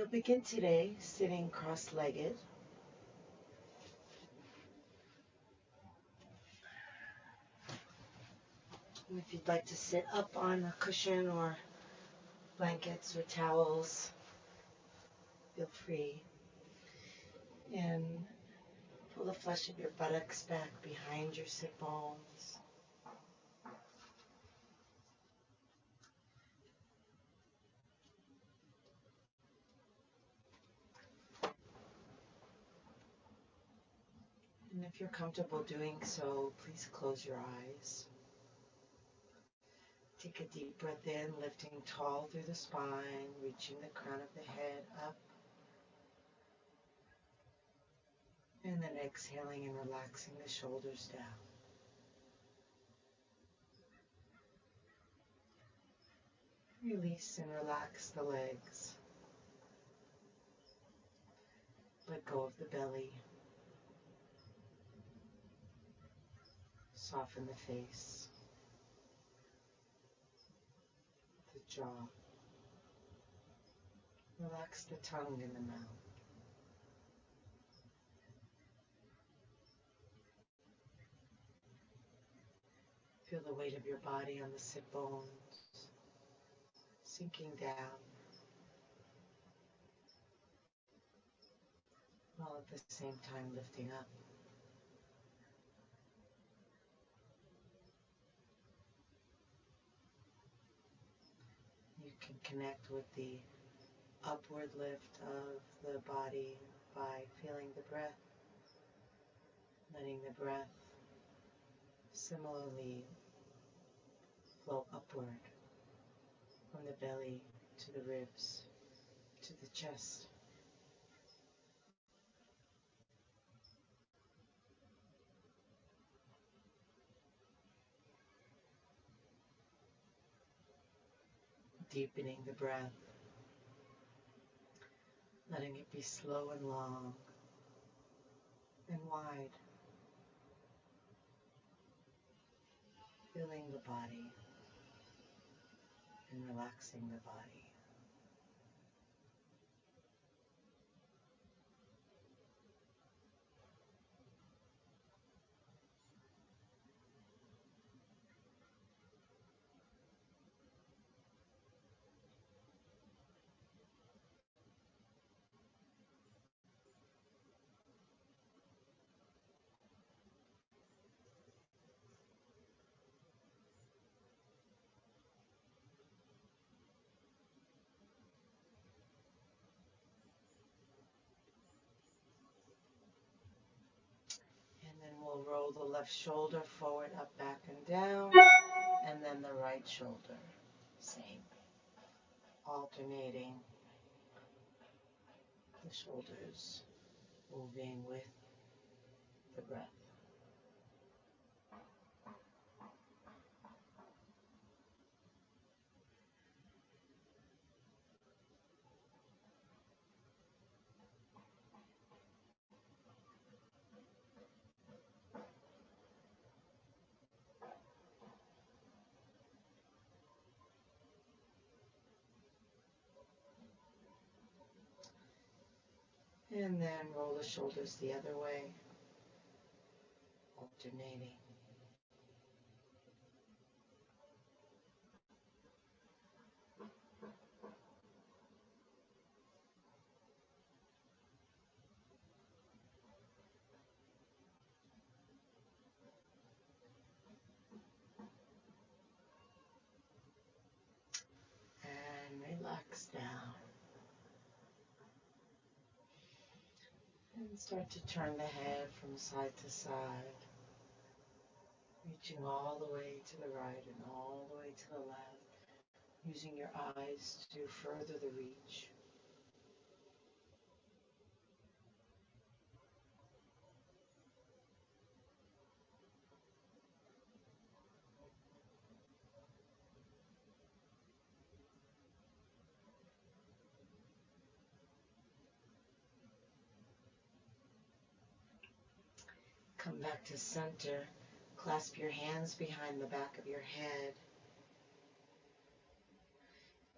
We'll begin today sitting cross-legged. If you'd like to sit up on a cushion or blankets or towels, feel free. And pull the flesh of your buttocks back behind your sit bones. And if you're comfortable doing so, please close your eyes. Take a deep breath in, lifting tall through the spine, reaching the crown of the head up. And then exhaling and relaxing the shoulders down. Release and relax the legs. Let go of the belly. Soften the face, the jaw. Relax the tongue and the mouth. Feel the weight of your body on the sit bones, sinking down, while at the same time lifting up. You can connect with the upward lift of the body by feeling the breath, letting the breath similarly flow upward from the belly to the ribs, to the chest. Deepening the breath, letting it be slow and long and wide. Feeling the body and relaxing the body. And then we'll roll the left shoulder forward, up, back, and down. And then the right shoulder. Same. Alternating the shoulders, moving with the breath. And then roll the shoulders the other way, alternating. And relax down. And start to turn the head from side to side, reaching all the way to the right and all the way to the left, using your eyes to further the reach. Come back to center. Clasp your hands behind the back of your head.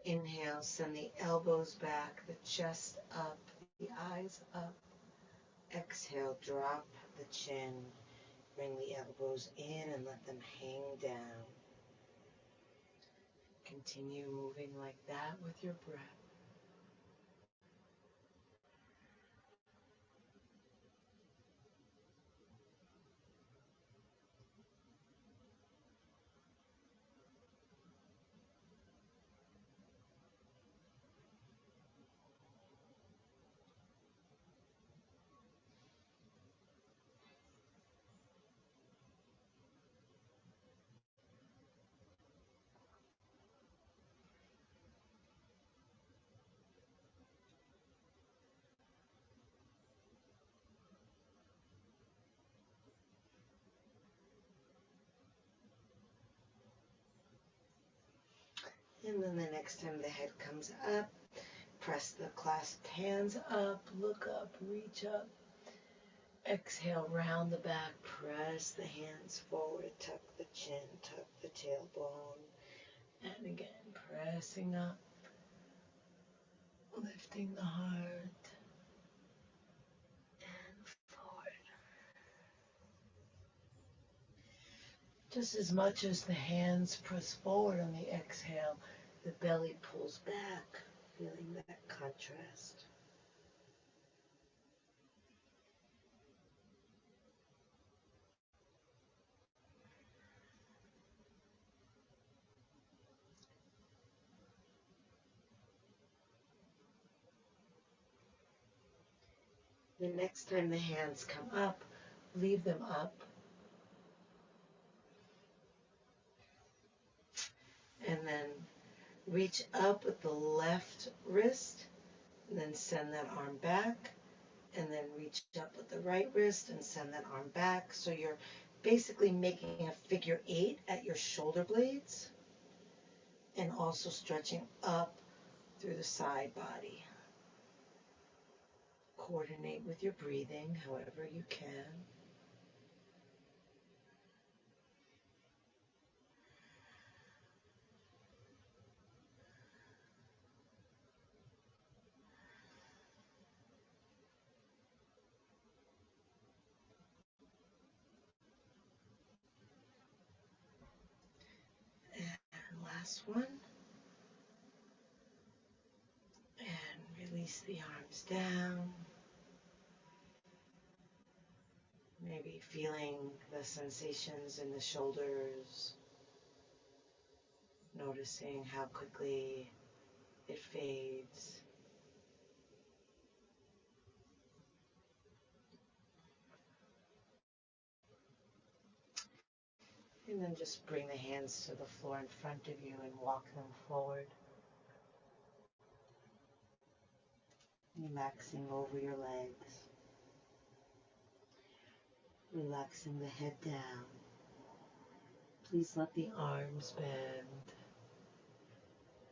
Inhale, send the elbows back, the chest up, the eyes up. Exhale, drop the chin, bring the elbows in and let them hang down. Continue moving like that with your breath. And then the next time the head comes up, press the clasped hands up, look up, reach up. Exhale, round the back, press the hands forward, tuck the chin, tuck the tailbone. And again, pressing up, lifting the heart, and forward. Just as much as the hands press forward on the exhale, the belly pulls back, feeling that contrast. The next time the hands come up, leave them up. And then reach up with the left wrist, and then send that arm back. And then reach up with the right wrist and send that arm back. So you're basically making a figure 8 at your shoulder blades and also stretching up through the side body. Coordinate with your breathing however you can. And last one. And release the arms down. Maybe feeling the sensations in the shoulders. Noticing how quickly it fades. And then just bring the hands to the floor in front of you and walk them forward. Relaxing over your legs. Relaxing the head down. Please let the arms bend.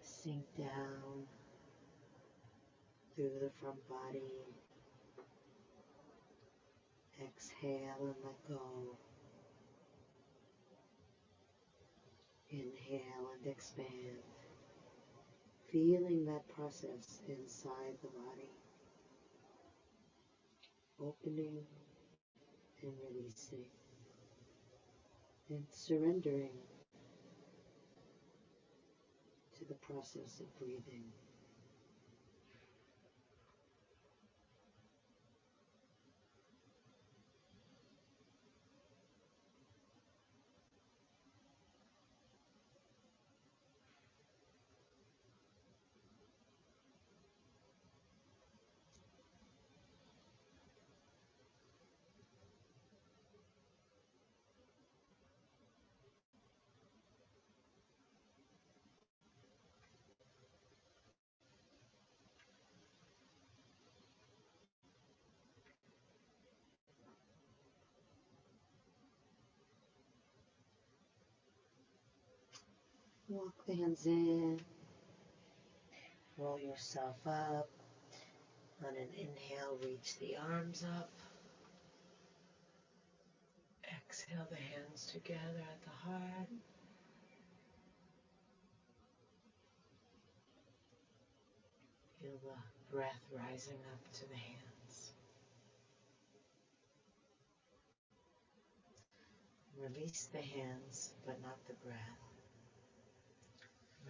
Sink down through the front body. Exhale and let go. Inhale and expand. Feeling that process inside the body. Opening and releasing. And surrendering to the process of breathing. Walk the hands in. Roll yourself up. On an inhale, reach the arms up. Exhale the hands together at the heart. Feel the breath rising up to the hands. Release the hands, but not the breath.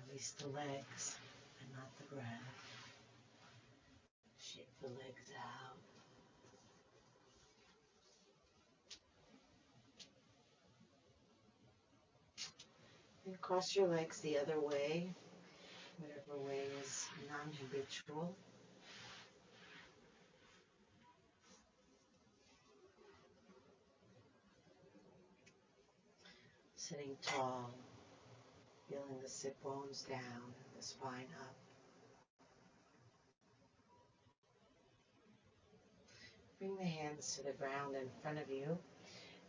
Release the legs, and not the breath. Shake the legs out. And cross your legs the other way, whatever way is non-habitual. Sitting tall, feeling the sit bones down and the spine up. Bring the hands to the ground in front of you,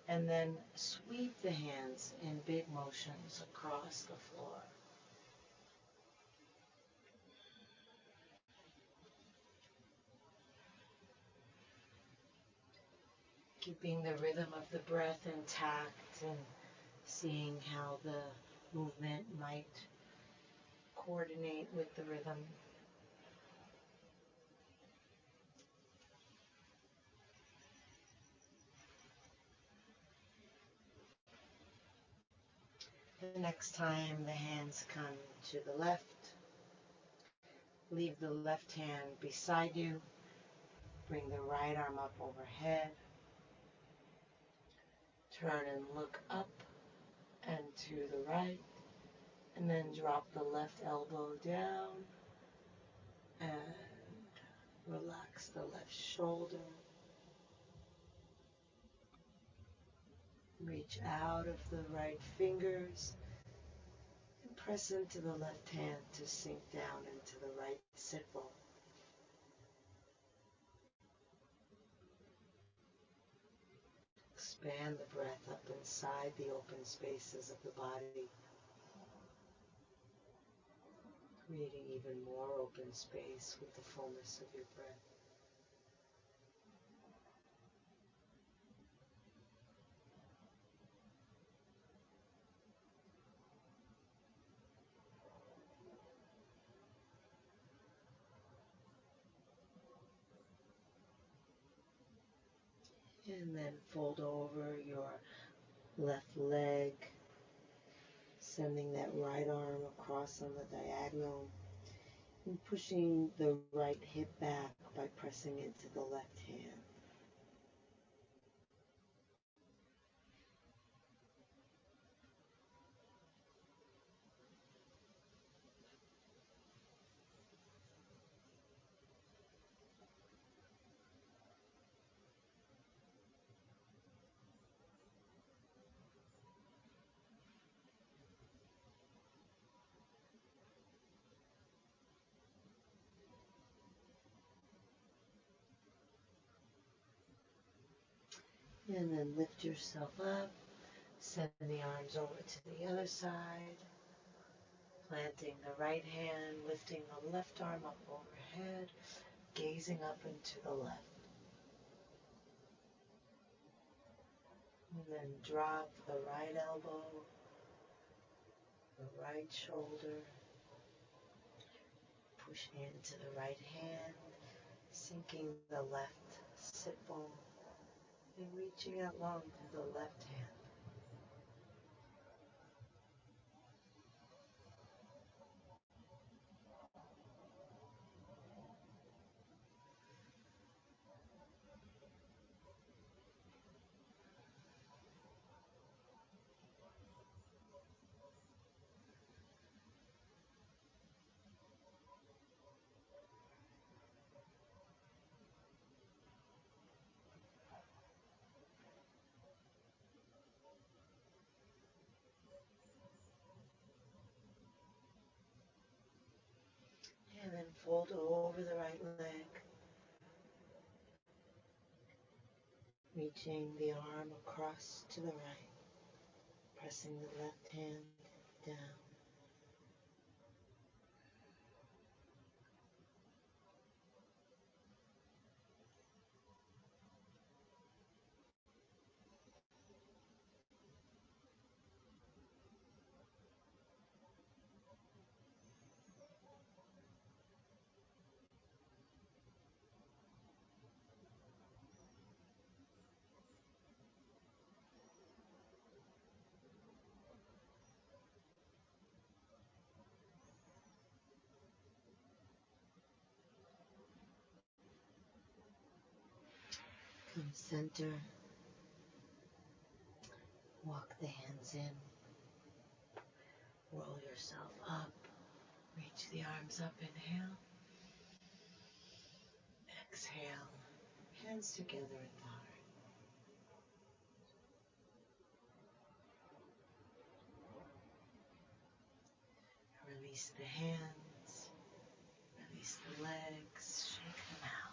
and then sweep the hands in big motions across the floor. Keeping the rhythm of the breath intact and seeing how the movement might coordinate with the rhythm. The next time the hands come to the left, leave the left hand beside you. Bring the right arm up overhead. Turn and look up and to the right. And then drop the left elbow down. And relax the left shoulder. Reach out of the right fingers. And press into the left hand to sink down into the right sit bone. Expand the breath up inside the open spaces of the body, creating even more open space with the fullness of your breath. And then fold over your left leg, sending that right arm across on the diagonal and pushing the right hip back by pressing into the left hand. And then lift yourself up, send the arms over to the other side, planting the right hand, lifting the left arm up overhead, gazing up into the left. And then drop the right elbow, the right shoulder, pushing into the right hand, sinking the left sit bone, and reaching out long through the left hand. And then fold over the right leg, reaching the arm across to the right, pressing the left hand down. From center, walk the hands in, roll yourself up, reach the arms up, inhale, exhale, hands together at the heart. Release the hands, release the legs, shake them out.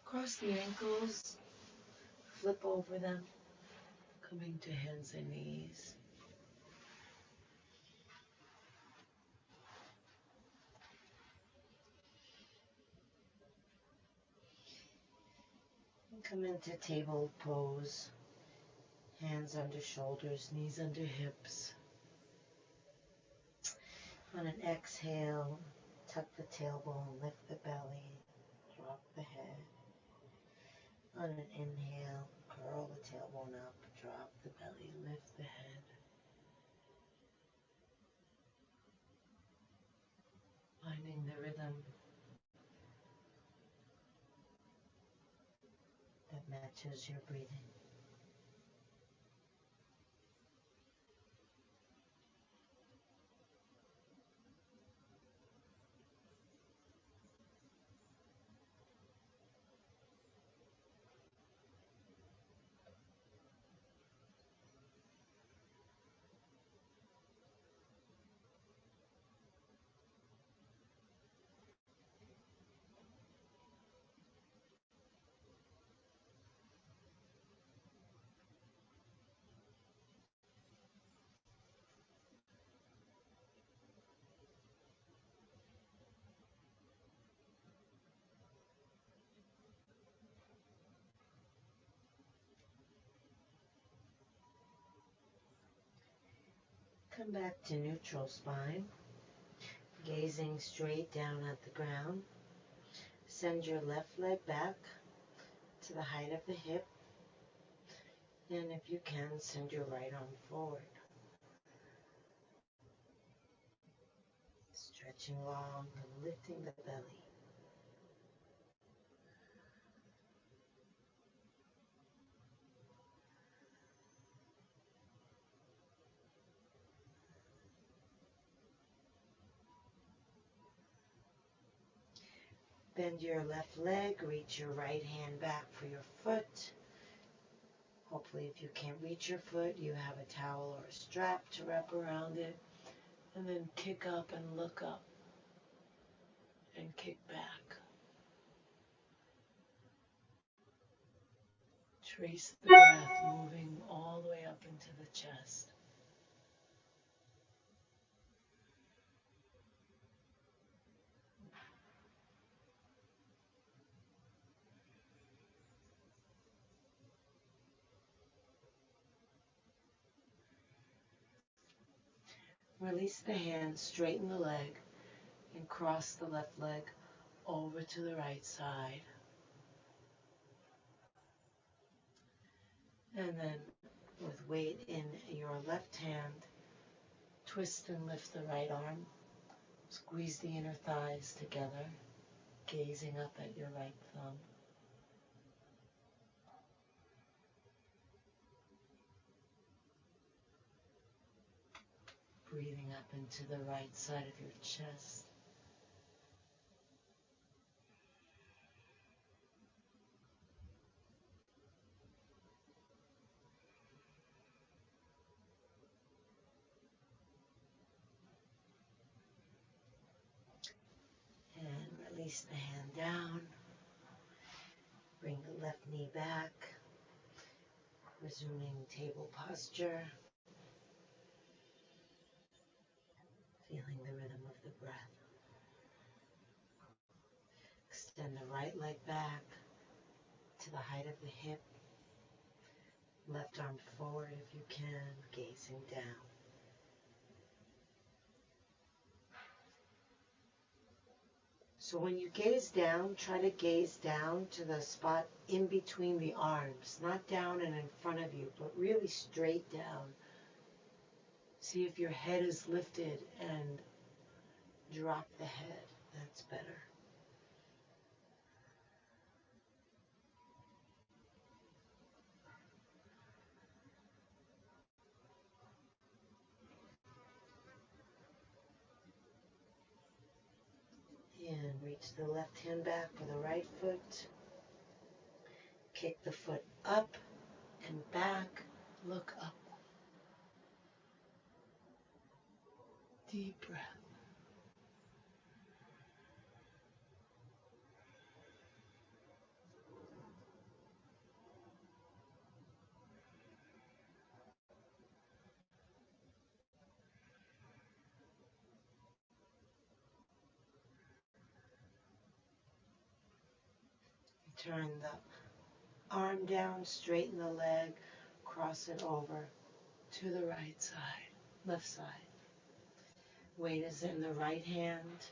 Cross the ankles, flip over them, coming to hands and knees. And come into table pose, hands under shoulders, knees under hips. On an exhale, tuck the tailbone, lift the belly, drop the head. On an inhale, curl the tailbone up, drop the belly, lift the head. Finding the rhythm that matches your breathing. Come back to neutral spine, gazing straight down at the ground. Send your left leg back to the height of the hip, and if you can, send your right arm forward. Stretching long and lifting the belly. Bend your left leg, reach your right hand back for your foot. Hopefully if you can't reach your foot, you have a towel or a strap to wrap around it. And then kick up and look up and kick back. Trace the breath moving all the way up into the chest. Release the hands, straighten the leg, and cross the left leg over to the right side. And then with weight in your left hand, twist and lift the right arm. Squeeze the inner thighs together, gazing up at your right thumb. Breathing up into the right side of your chest. And release the hand down. Bring the left knee back. Resuming table posture. Feeling the rhythm of the breath. Extend the right leg back to the height of the hip. Left arm forward if you can, gazing down. So when you gaze down, try to gaze down to the spot in between the arms, not down and in front of you, but really straight down. See if your head is lifted and drop the head. That's better. And reach the left hand back for the right foot. Kick the foot up and back. Look up. Deep breath. Turn the arm down, straighten the leg, cross it over to the right side, left side. Weight is in the right hand.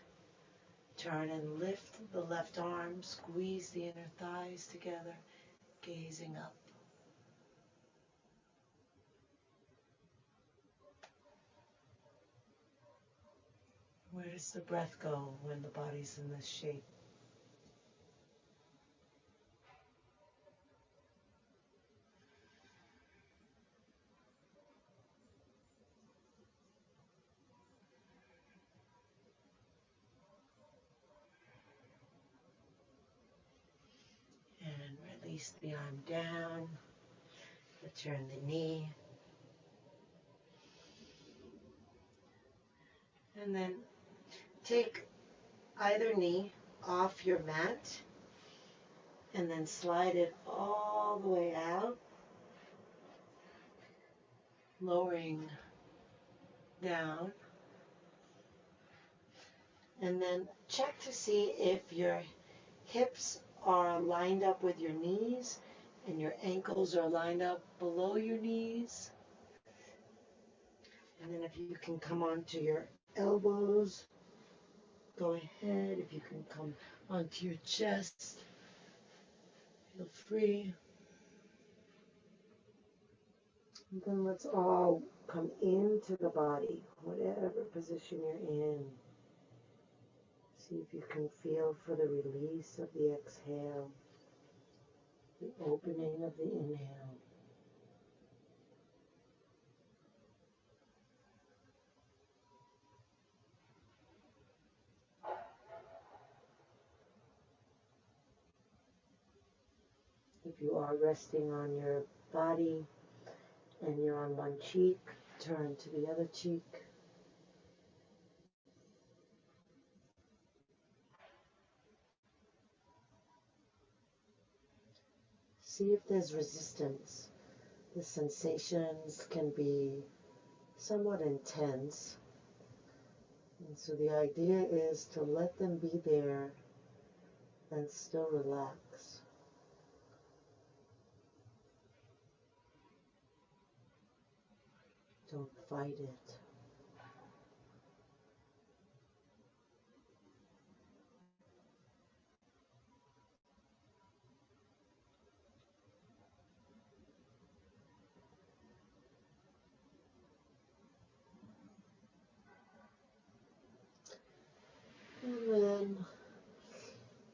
Turn and lift the left arm, squeeze the inner thighs together, gazing up. Where does the breath go when the body's in this shape? And release the arm down. Return the knee. And then take either knee off your mat and then slide it all the way out, lowering down. And then check to see if your hips are lined up with your knees and your ankles are lined up below your knees. And then if you can come onto your elbows, go ahead. If you can come onto your chest, feel free. And then let's all come into the body, whatever position you're in. See if you can feel for the release of the exhale, the opening of the inhale. If you are resting on your body and you're on one cheek, turn to the other cheek. See if there's resistance. The sensations can be somewhat intense. And so the idea is to let them be there and still relax. Don't fight it. And then,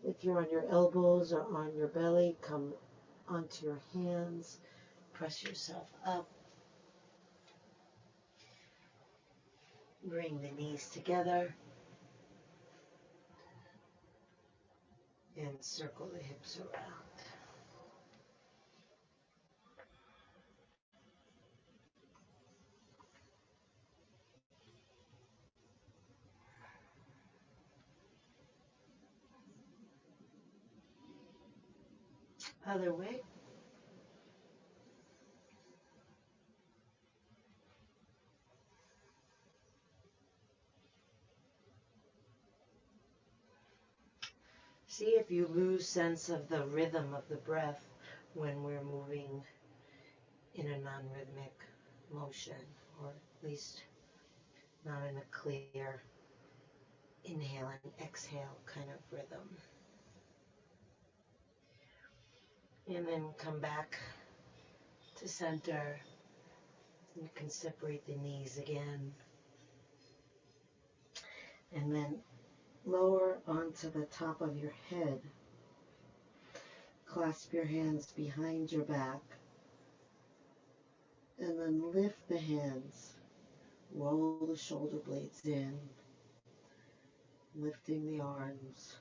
if you're on your elbows or on your belly, come onto your hands, press yourself up, bring the knees together, and circle the hips around. Other way. See if you lose sense of the rhythm of the breath when we're moving in a non-rhythmic motion, or at least not in a clear inhale and exhale kind of rhythm. And then come back to center. You can separate the knees again. And then lower onto the top of your head. Clasp your hands behind your back. And then lift the hands. Roll the shoulder blades in. Lifting the arms.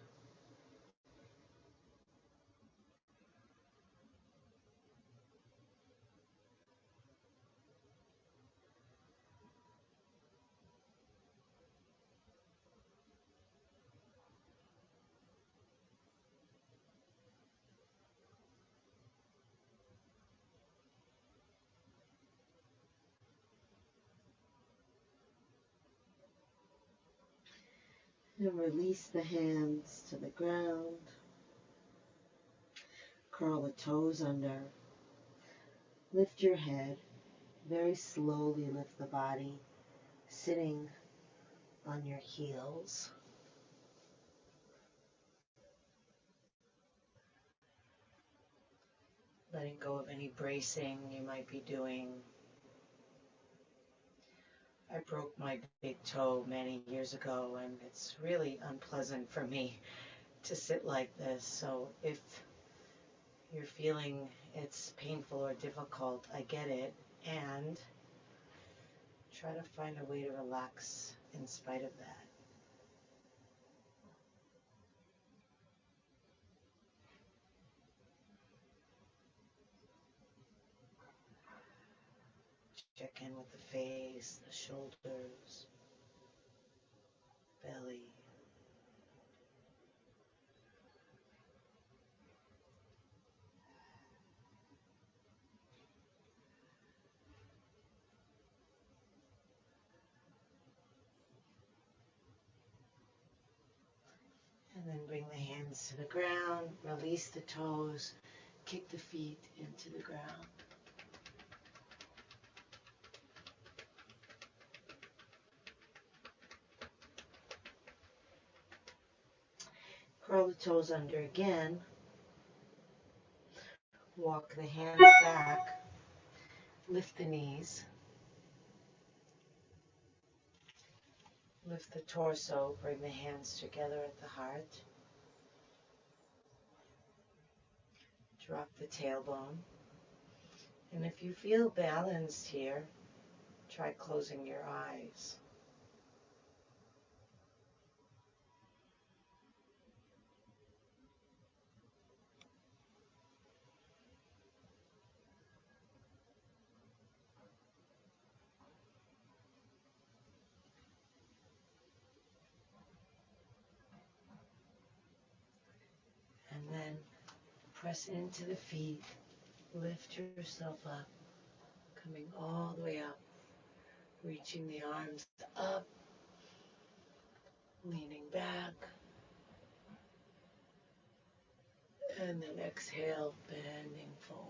And release the hands to the ground. Curl the toes under. Lift your head. Very slowly lift the body, sitting on your heels. Letting go of any bracing you might be doing. I broke my big toe many years ago, and it's really unpleasant for me to sit like this. So if you're feeling it's painful or difficult, I get it, and try to find a way to relax in spite of that. Check in with the face, the shoulders, belly. And then bring the hands to the ground, release the toes, kick the feet into the ground. Curl the toes under again. Walk the hands back. Lift the knees. Lift the torso. Bring the hands together at the heart. Drop the tailbone. And if you feel balanced here, try closing your eyes. And then press into the feet. Lift yourself up, coming all the way up, reaching the arms up, leaning back, and then exhale, bending forward.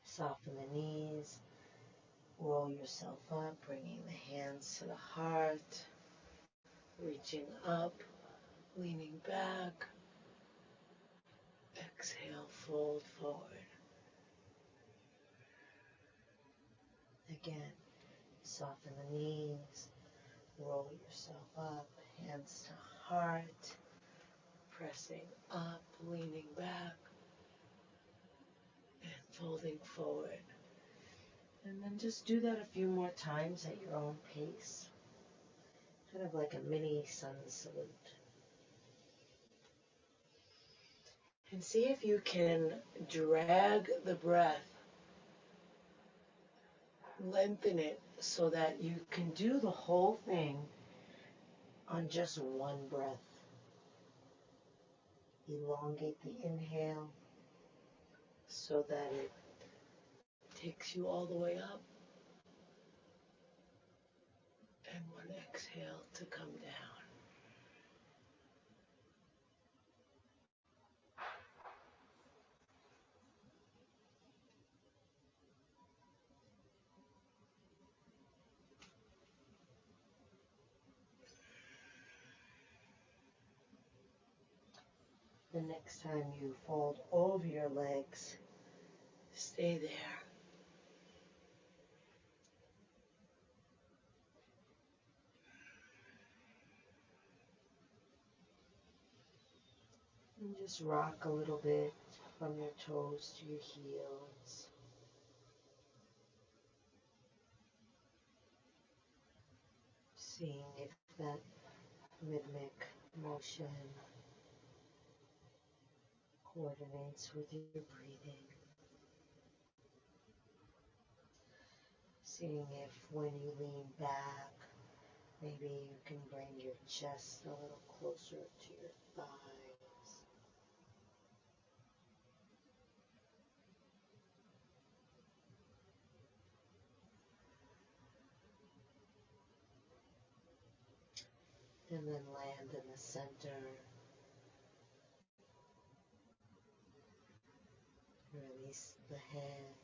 Soften the knees, roll yourself up, bringing the hands to the heart, reaching up, leaning back, exhale, fold forward. Again, soften the knees, roll yourself up, hands to heart, pressing up, leaning back, and folding forward. And then just do that a few more times at your own pace. Kind of like a mini sun salute. And see if you can drag the breath, lengthen it so that you can do the whole thing on just one breath. Elongate the inhale so that it takes you all the way up, and one exhale to come down. The next time you fold over your legs, stay there. And just rock a little bit from your toes to your heels. Seeing if that rhythmic motion coordinates with your breathing. Seeing if when you lean back, maybe you can bring your chest a little closer to your thighs. And then land in the center. Release the head.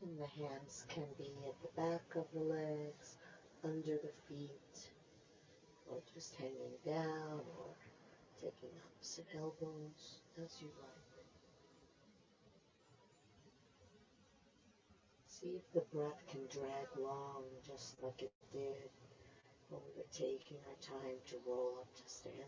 And the hands can be at the back of the legs, under the feet, or just hanging down, or taking opposite elbows, as you like. See if the breath can drag long, just like it did when we were taking our time to roll up to standing.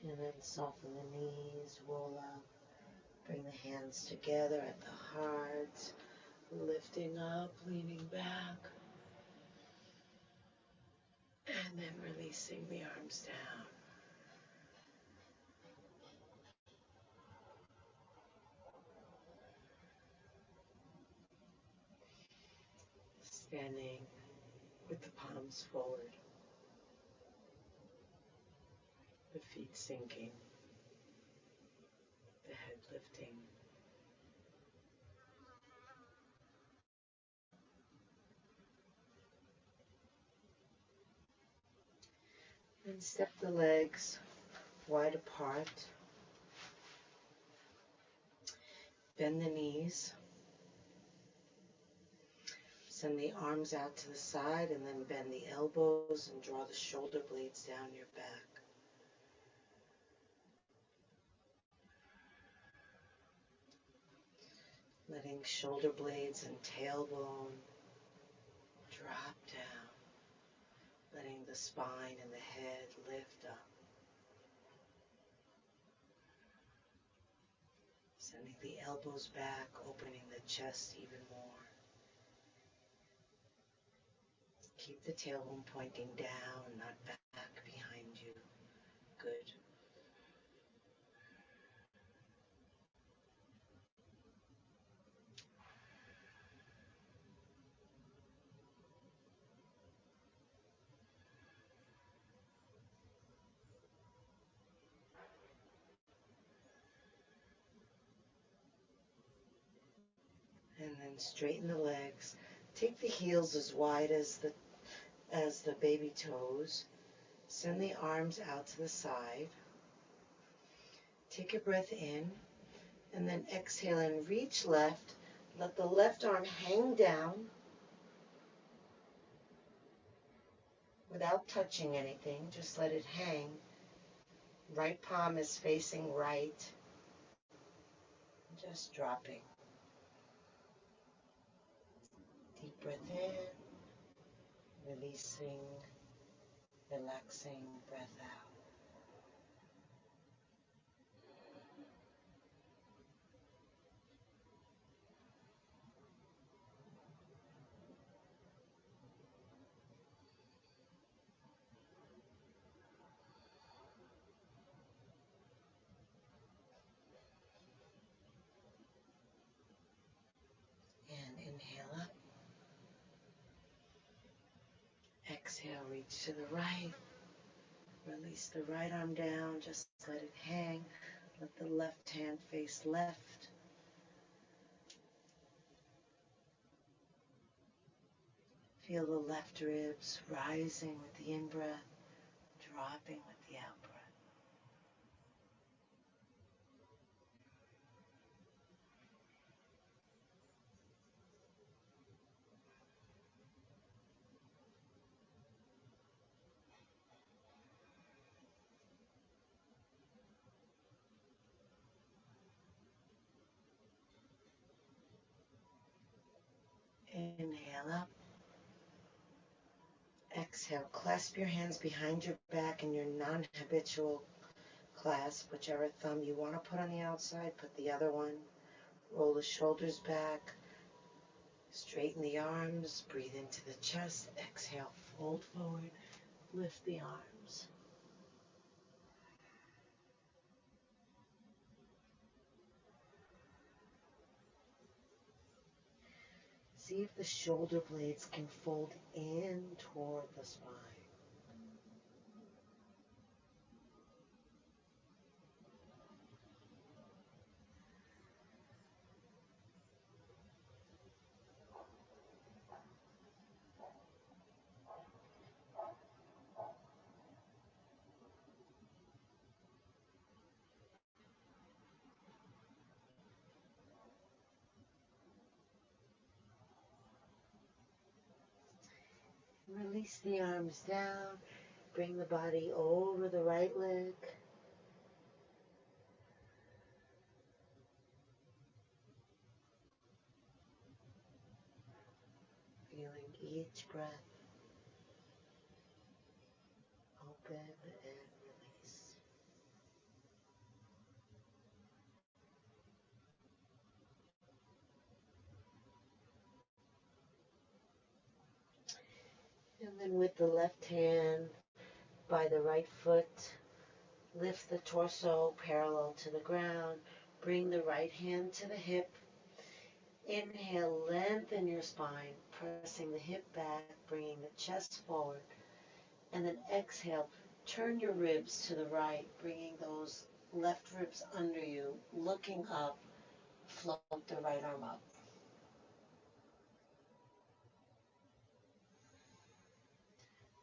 And then soften the knees, roll up, bring the hands together at the heart, lifting up, leaning back, and then releasing the arms down. Standing with the palms forward, the feet sinking, the head lifting. And step the legs wide apart. Bend the knees. Send the arms out to the side and then bend the elbows and draw the shoulder blades down your back. Letting shoulder blades and tailbone drop down. Letting the spine and the head lift up. Sending the elbows back, opening the chest even more. Keep the tailbone pointing down, not back behind you. Good. And then straighten the legs. Take the heels as wide as the baby toes. Send the arms out to the side. Take a breath in, and then exhale and reach left. Let the left arm hang down without touching anything. Just let it hang. Right palm is facing right. Just dropping. Deep breath in, releasing, relaxing breath out. And inhale up. Exhale, reach to the right. Release the right arm down, just let it hang. Let the left hand face left. Feel the left ribs rising with the in-breath, dropping with the out-breath. Inhale up. Exhale. Clasp your hands behind your back in your non-habitual clasp. Whichever thumb you want to put on the outside, put the other one. Roll the shoulders back. Straighten the arms. Breathe into the chest. Exhale. Fold forward. Lift the arms. See if the shoulder blades can fold in toward the spine. Release the arms down. Bring the body over the right leg. Feeling each breath open and release. And then with the left hand by the right foot, lift the torso parallel to the ground. Bring the right hand to the hip. Inhale, lengthen your spine, pressing the hip back, bringing the chest forward. And then exhale, turn your ribs to the right, bringing those left ribs under you, looking up, float the right arm up.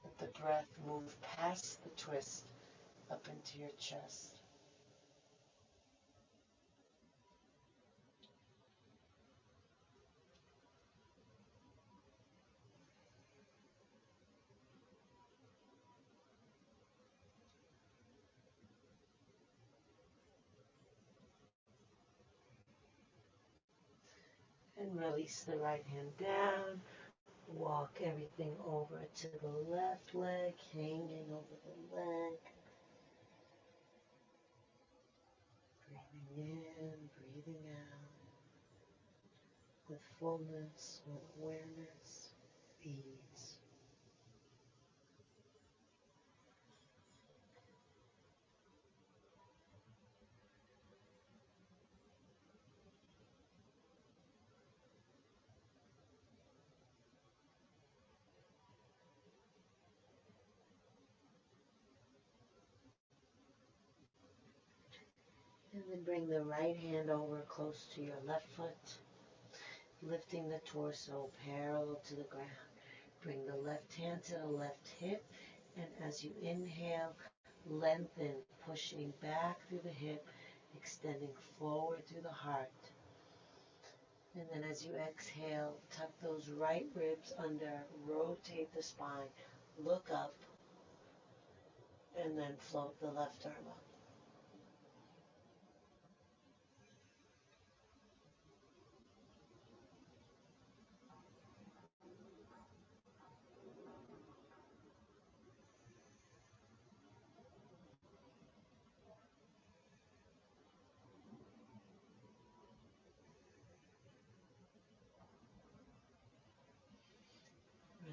Let the breath move past the twist up into your chest. And release the right hand down. Walk everything over to the left leg, hanging over the leg. Breathing in, breathing out. With fullness, with awareness, ease. And then bring the right hand over close to your left foot, lifting the torso parallel to the ground. Bring the left hand to the left hip, and as you inhale, lengthen, pushing back through the hip, extending forward through the heart. And then as you exhale, tuck those right ribs under, rotate the spine, look up, and then float the left arm up.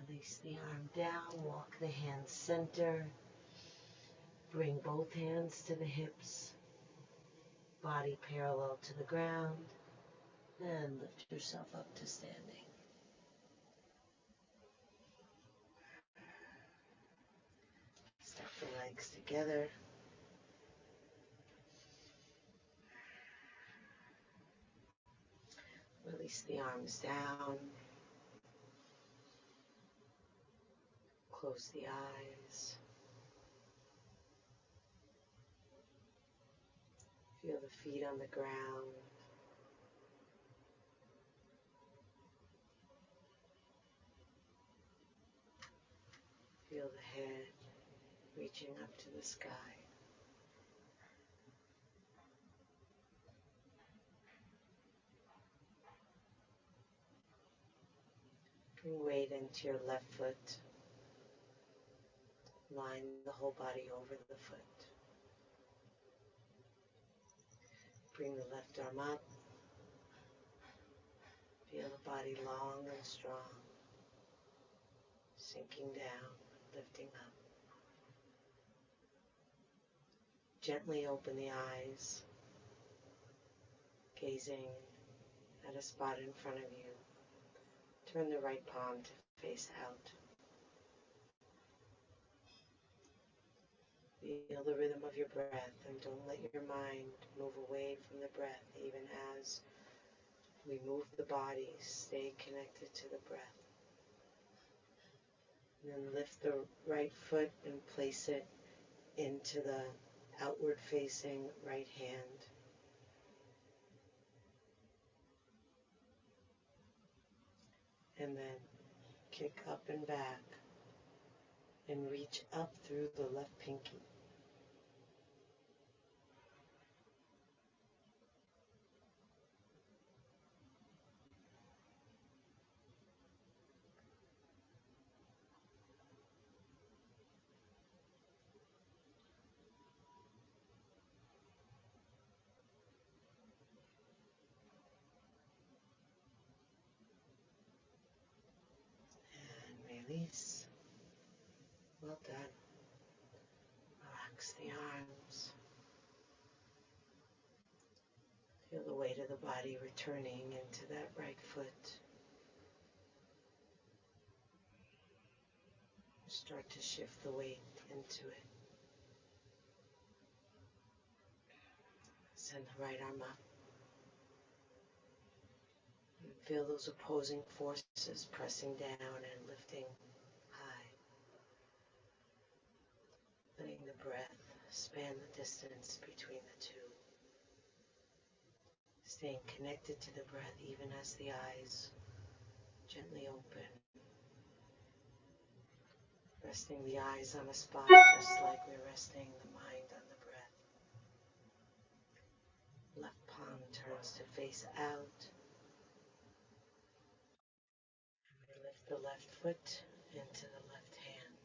Release the arm down, walk the hands center, bring both hands to the hips, body parallel to the ground, and lift yourself up to standing. Step the legs together. Release the arms down. Close the eyes. Feel the feet on the ground. Feel the head reaching up to the sky. Bring weight into your left foot. Line the whole body over the foot. Bring the left arm up. Feel the body long and strong. Sinking down, lifting up. Gently open the eyes, gazing at a spot in front of you. Turn the right palm to face out. Feel the rhythm of your breath and don't let your mind move away from the breath. Even as we move the body, stay connected to the breath. And then lift the right foot and place it into the outward facing right hand. And then kick up and back and reach up through the left pinky. And release. Well done. Relax the arms. Feel the weight of the body returning into that right foot. Start to shift the weight into it. Send the right arm up. And feel those opposing forces pressing down and lifting high. Letting the breath span the distance between the two. Staying connected to the breath even as the eyes gently open. Resting the eyes on a spot just like we're resting the mind on the breath. Left palm turns to face out. We lift the left foot into the left hand.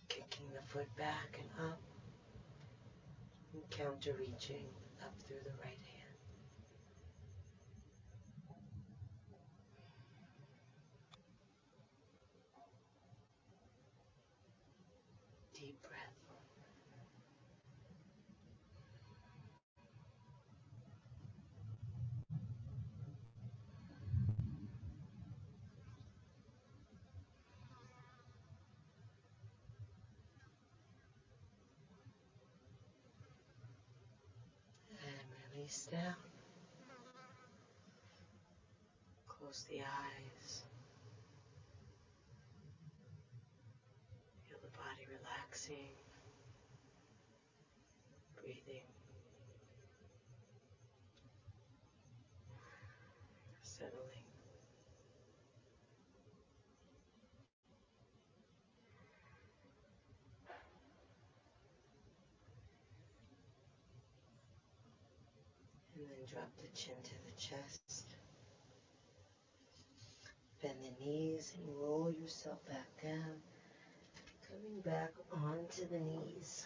Kicking the foot back and up. And counter reaching up through the right hand. Deep breath. And release down. Close the eyes. Feel the body relaxing. Breathing. Settling. And then drop the chin to the chest. Bend the knees and roll yourself back down. Coming back onto the knees.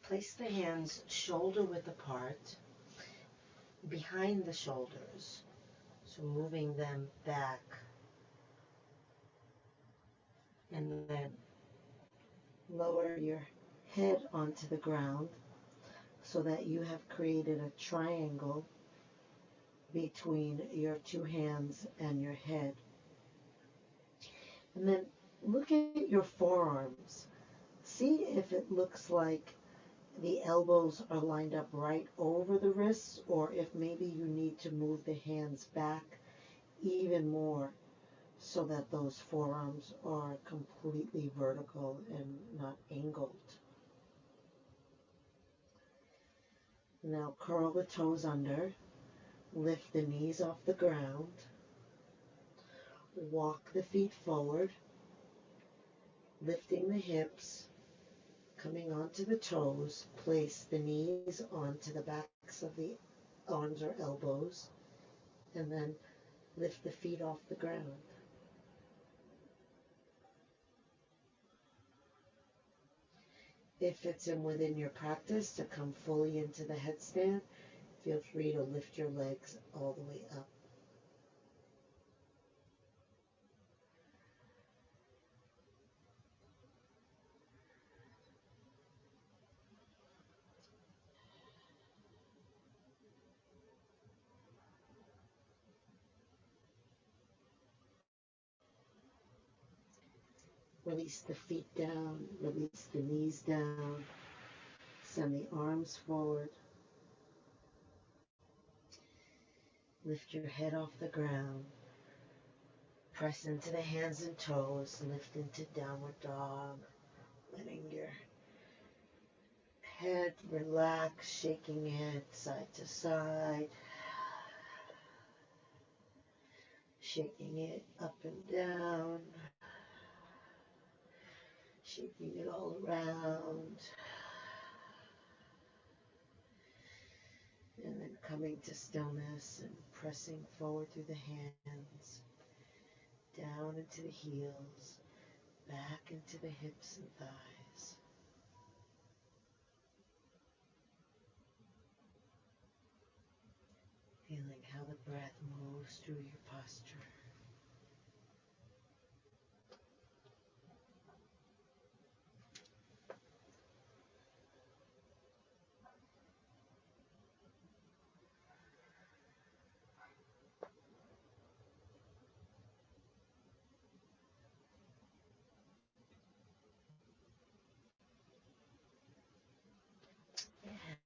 Place the hands shoulder width apart, behind the shoulders. So moving them back. And then lower your head onto the ground so that you have created a triangle between your two hands and your head. And then look at your forearms. See if it looks like the elbows are lined up right over the wrists, or if maybe you need to move the hands back even more so that those forearms are completely vertical and not angled. Now curl the toes under, lift the knees off the ground, walk the feet forward, lifting the hips, coming onto the toes, place the knees onto the backs of the arms or elbows, and then lift the feet off the ground. If it's within your practice to come fully into the headstand, feel free to lift your legs all the way up. Release the feet down, release the knees down, send the arms forward. Lift your head off the ground. Press into the hands and toes, lift into downward dog, letting your head relax, shaking it side to side, shaking it up and down, shaking it all around, and then coming to stillness and pressing forward through the hands, down into the heels, back into the hips and thighs. Feeling how the breath moves through your posture.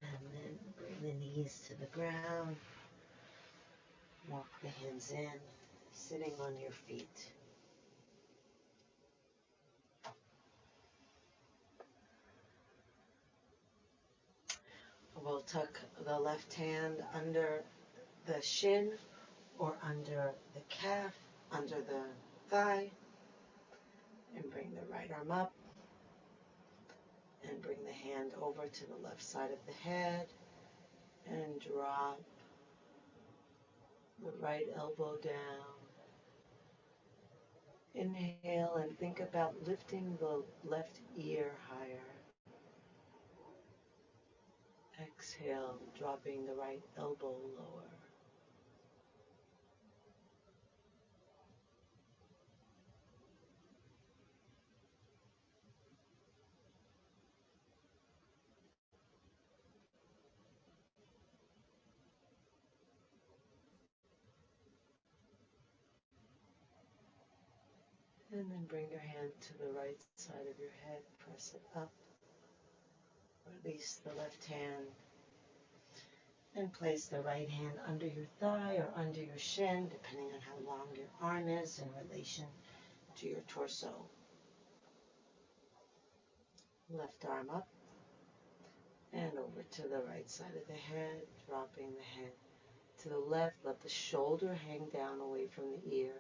And then bring the knees to the ground. Walk the hands in, sitting on your feet. We'll tuck the left hand under the shin or under the calf, under the thigh, and bring the right arm up and bring the hand over to the left side of the head and drop the right elbow down. Inhale and think about lifting the left ear higher. Exhale, dropping the right elbow lower. And then bring your hand to the right side of your head, press it up, release the left hand, and place the right hand under your thigh or under your shin, depending on how long your arm is in relation to your torso. Left arm up and over to the right side of the head, dropping the head to the left. Let the shoulder hang down away from the ear.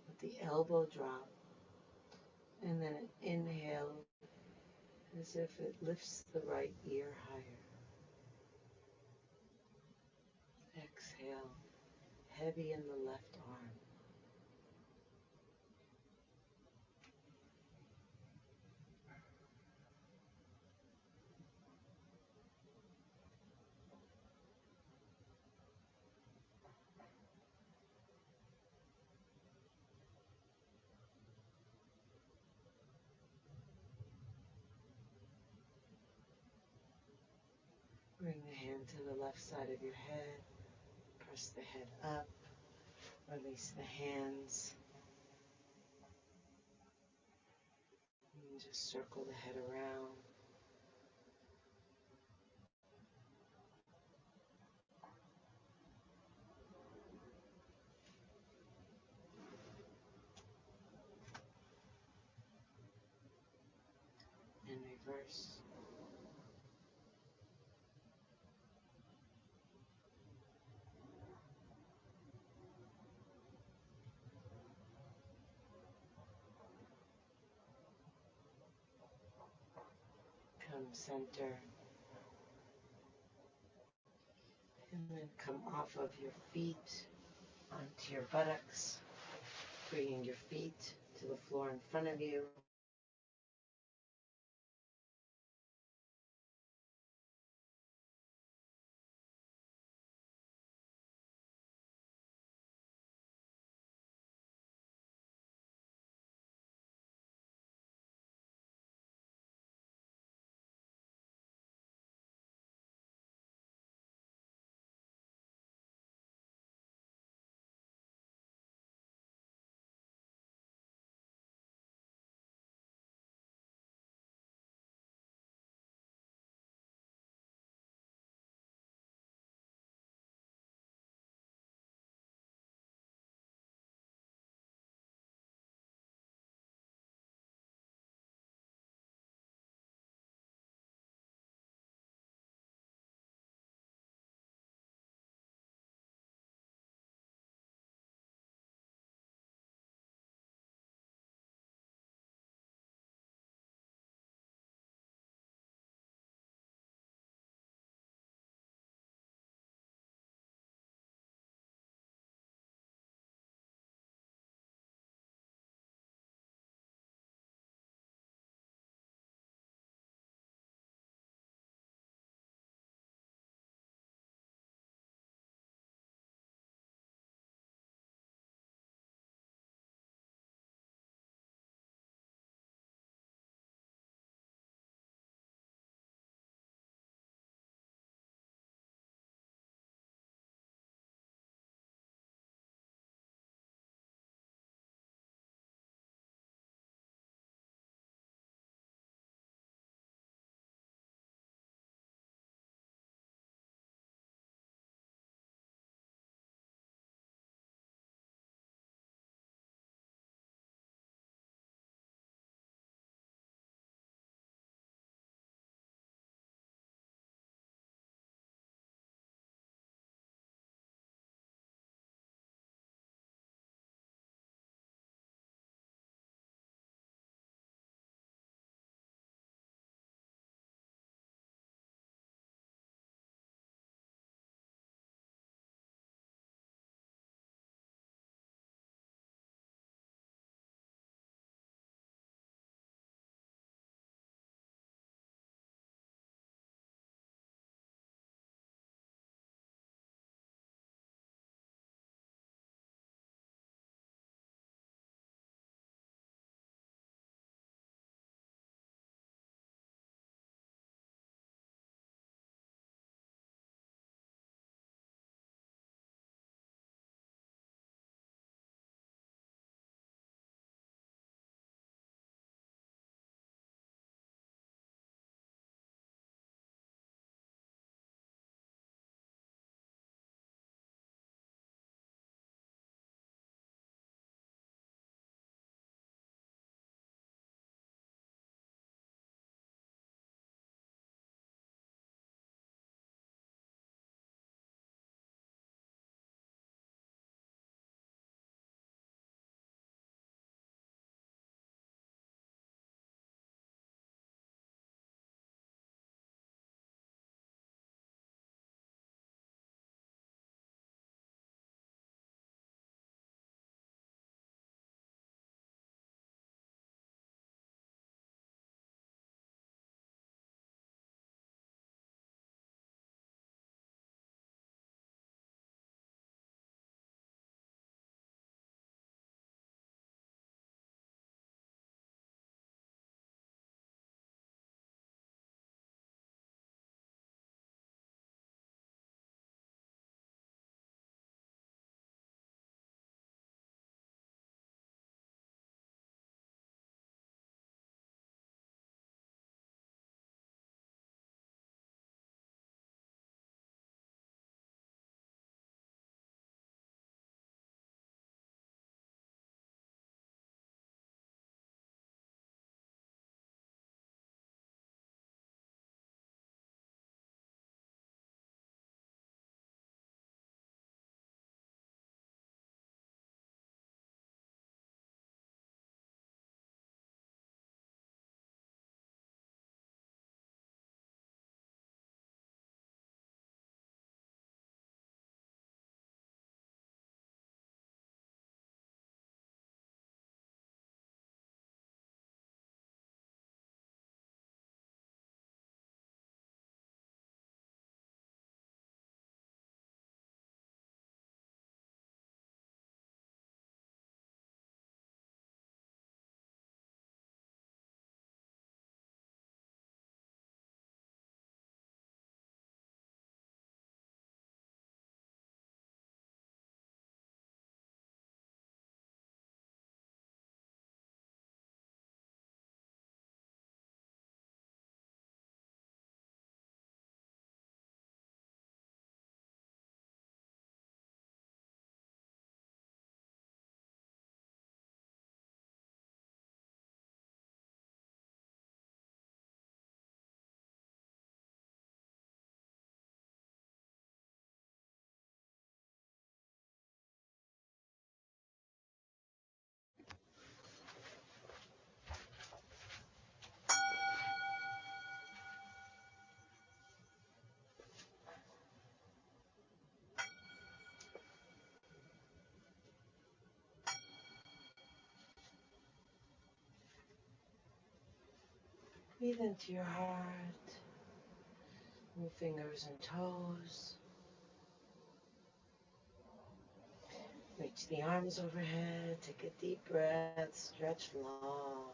Let the elbow drop. And then inhale as if it lifts the right ear higher. Exhale, heavy in the left arm. Bring the hand to the left side of your head. Press the head up. Release the hands. And Just circle the head around. And reverse. Come center. And then come off of your feet onto your buttocks, bringing your feet to the floor in front of you. Breathe into your heart. Move fingers and toes. Reach the arms overhead. Take a deep breath. Stretch long.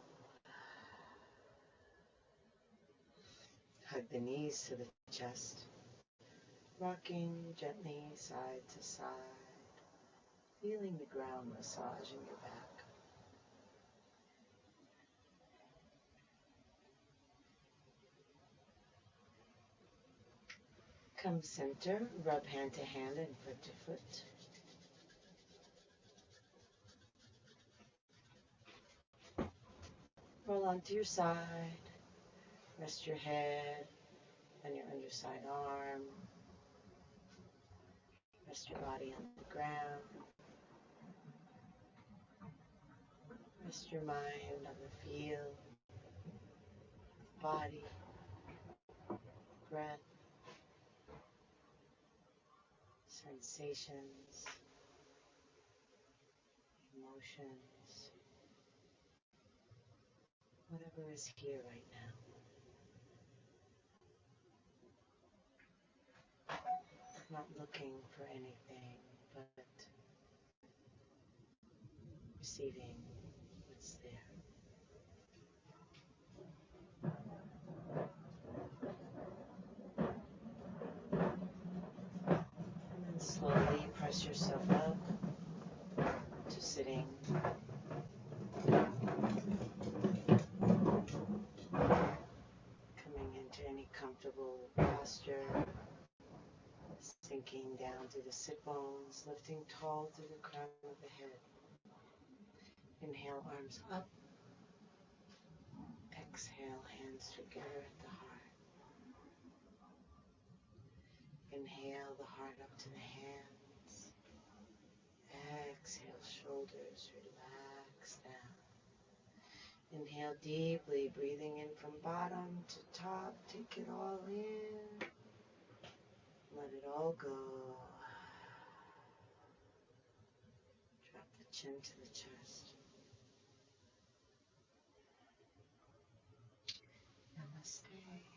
Hug the knees to the chest. Rocking gently side to side. Feeling the ground massaging your back. Come center. Rub hand to hand and foot to foot. Roll onto your side. Rest your head on your underside arm. Rest your body on the ground. Rest your mind on the feel, body, breath, sensations, emotions, whatever is here right now. Not looking for anything, but receiving what's there. And then slowly press yourself up to sitting. Coming into any comfortable posture. Sinking down through the sit bones, lifting tall through the crown of the head. Inhale, arms up. Exhale, hands together at the heart. Inhale, the heart up to the hands. Exhale, shoulders relax down. Inhale deeply, breathing in from bottom to top. Take it all in. Let it all go. Drop the chin to the chest. Namaste.